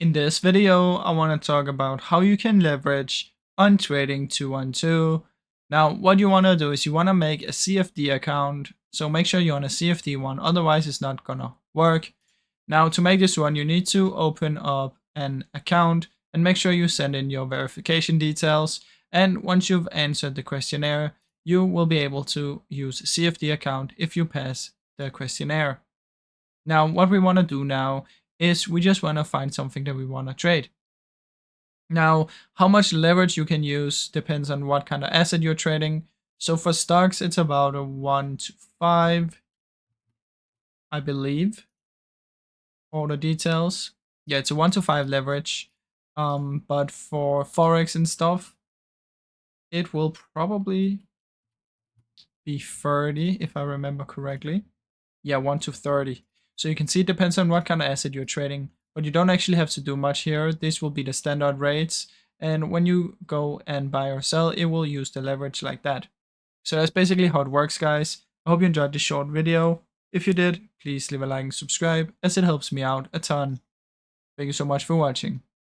In this video, I want to talk about how you can leverage on trading 212. Now, what you want to do is you want to make a CFD account. So make sure you're on a CFD one, otherwise it's not gonna work. Now, to make this one, you need to open up an account and make sure you send in your verification details. And once you've answered the questionnaire, you will be able to use a CFD account if you pass the questionnaire. Now, what we want to do now is we just want to find something that we want to trade. Now, how much leverage you can use depends on what kind of asset you're trading. So for stocks, it's about a 1 to 5, I believe. All the details. Yeah, it's a 1 to 5 leverage. But for Forex and stuff, it will probably be 30 if I remember correctly. Yeah, 1 to 30. So you can see it depends on what kind of asset you're trading, but you don't actually have to do much here. This will be the standard rates. And when you go and buy or sell, it will use the leverage like that. So that's basically how it works, guys. I hope you enjoyed this short video. If you did, please leave a like and subscribe, as it helps me out a ton. Thank you so much for watching.